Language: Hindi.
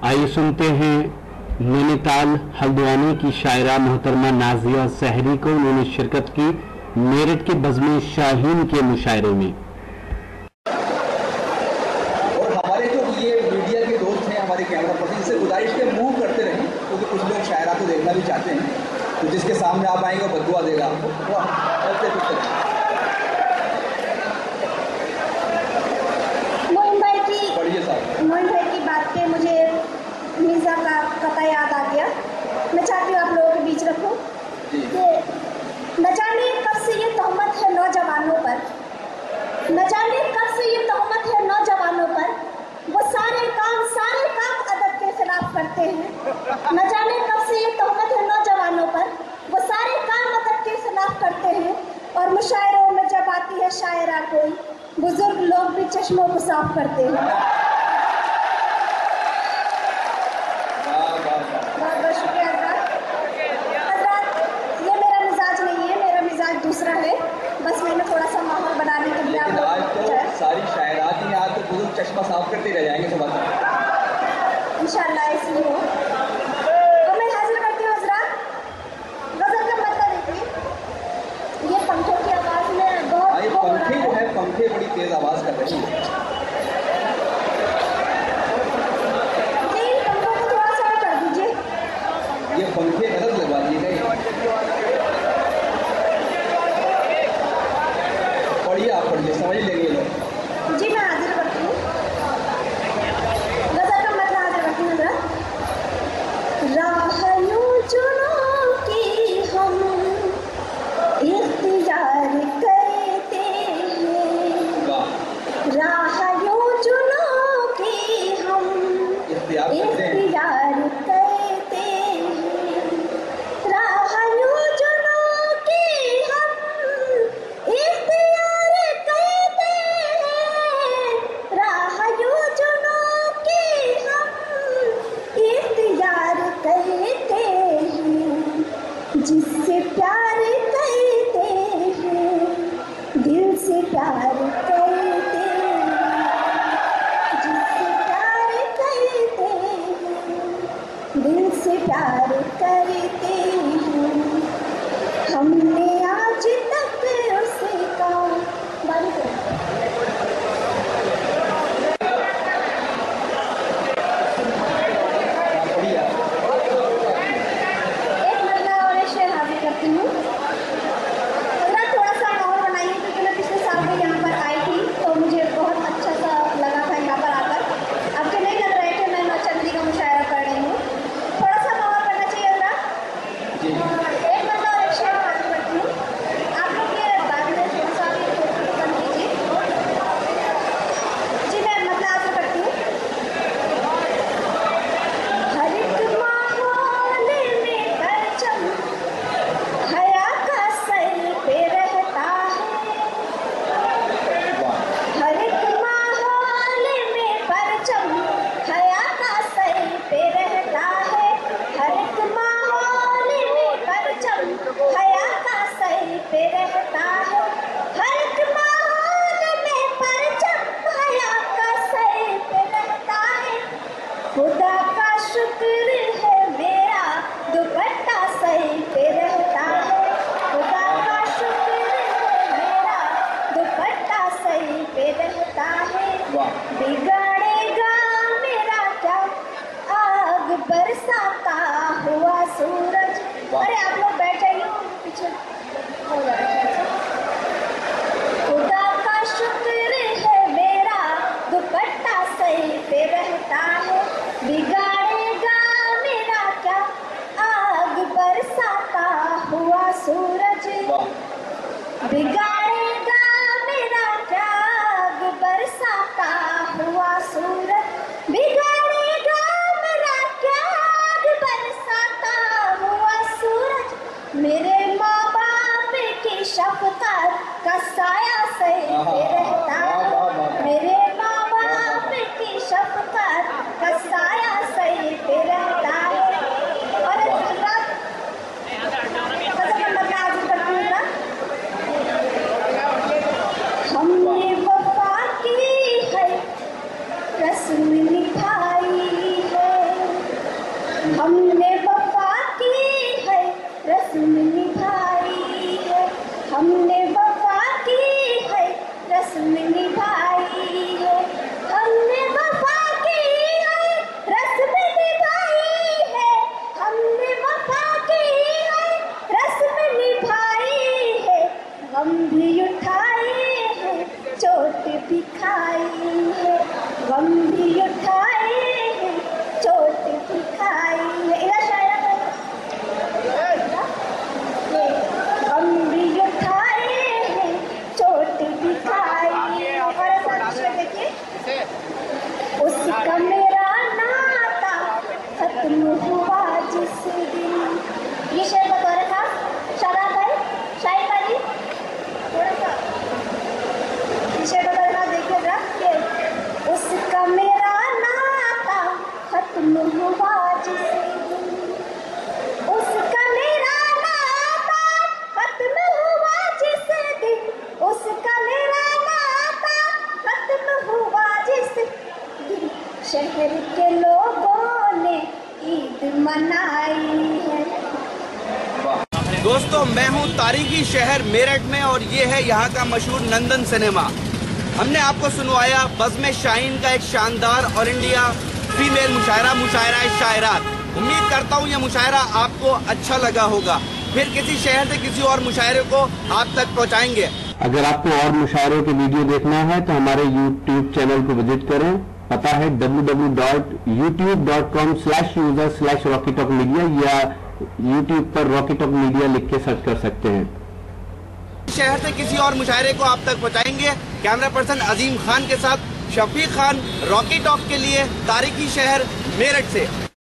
आइए सुनते हैं नैनीताल हल्द्वानी की शायरा मोहतरमा नाजिया सहरी को। उन्होंने शिरकत की मेरठ के बज़्म शाहीन के मुशायरे में। और हमारे जो ये मीडिया के दोस्त हैं, हमारे कैमरा पर्सन, इससे गुजारिश के मूव करते रहें, क्योंकि कुछ लोग शायरा को देखना भी चाहते हैं, तो जिसके सामने आप आएंगे वो बददुआ देगा आपको। मोइन भाई की बात पे मुझे मिर्जा का कथा याद आ गया। मैं चाहती हूँ आप लोगों के बीच रखूँ कि न जाने कब से ये तहमत है नौजवानों पर, न जाने कब से ये तहमत है नौजवानों पर, वो सारे काम अदब के खिलाफ करते हैं। न जाने कब से ये तहमत है नौजवानों पर, वो सारे काम अदब के खिलाफ करते हैं। और मुशायरों में जब आती है शायरा कोई, बुजुर्ग लोग भी चश्मों को साफ करते हैं। बहुत बहुत शुक्रिया हज़रात। ये मेरा मिजाज नहीं है, मेरा मिजाज दूसरा है। बस मैंने थोड़ा सा माहौल बनाने के लिए आज तो सारी शायरात ही आज तो बुजुर्ग चश्मा साफ करते रह जाएंगे सुबह तक इंशाल्लाह। इसलिए तो मैं हाजिर करती हूँ हज़रात, गज़ल का मतलब देखिए, ये पंखों की आवाज़ में बहुत पंखे जो है, पंखे बड़ी तेज आवाज़ कर रहे हैं। ये पंखे गलत लगवा दिए गए। पढ़िए, आप पढ़िए, समझ लेंगे लोग। जी मैं हाजिर करती हूँ, गज़ल का मतलब हाजिर करती हूँ जरा। राह यूं चुनो कि हम इख्तियार करते हैं, राह यूं चुनो कि हम इख्तियार करते हैं, जिससे प्यार करते हैं, दिल से प्यार करते हैं, जिससे प्यार करते हैं, दिल से प्यार करते हैं। हमने आज तक उसका खुदा का शुक्र है मेरा दुपट्टा सही पे रहता है, खुदा का शुक्र है मेरा दुपट्टा सही पे रहता है। बिगाड़ेगा मेरा क्या आग बरसाता हुआ सूरज। अरे आप लोग बैठ जाइए पीछे हो जाएगा। खुदा का शुक्र है मेरा दुपट्टा सही पे रहता है, बिगाड़ेगा मेरा क्या आग बरसाता हुआ सूरज। बिगाड़ेगा मेरा क्या आग बरसाता हुआ सूरज, बिगाड़ेगा मेरा क्या आग बरसाता हुआ सूरज। मेरे माँ बाप की शफ़क़त का साया सही पे रहता है, मेरे माँ बाप की शफ़क़त का साया सही पे रहता है। और हमने वफा की है, रस्म निभाई है। हमने वफा की है, रस्म निभाई है। हमने वफा की है, रस्म निभाई है। हमने वफा की है, रस्म निभाई है। गम भी उठाए हैं, चोट भी खाई है। गम भी उठाए हैं, चोट भी खाई है। इधर शायरा गम भी उठाए हैं, चोट भी खाई है। और ऐसा देखिए, उसका मेरा नाता खत्म हुआ जिस दिन। ये शेर बतौर था शादाब भाई, शाहिद भाई, थोड़ा सा ये शेर बतौर था, देखिए जरा कि उसका मेरा नाता खत्म हुआ जिस दिन। उसका मेरा नाता खत्म हुआ जिस दिन। उसका मेरा नाता खत्म हुआ जिस दिन। शहर के लोगों ने ईद मनाई है। दोस्तों, मैं हूं तारीखी शहर मेरठ में और ये है यहाँ का मशहूर नंदन सिनेमा। हमने आपको सुनवाया बज़्म शाहीन का एक शानदार और इंडिया फीमेल मुशायरा शायरात। उम्मीद करता हूँ ये मुशायरा आपको अच्छा लगा होगा। फिर किसी शहर से किसी और मुशायरे को आप तक पहुँचाएंगे। अगर आपको और मुशायरों के वीडियो देखना है तो हमारे YouTube चैनल को विजिट करें। पता है www.youtube.com/user/rockytalkmedia या YouTube पर रॉकी टॉक मीडिया लिख के सर्च कर सकते हैं। शहर से किसी और मुशायरे को आप तक पहुँचाएंगे। कैमरा पर्सन अजीम खान के साथ शफीक खान, रॉकी टॉक के लिए तारीखी शहर मेरठ से।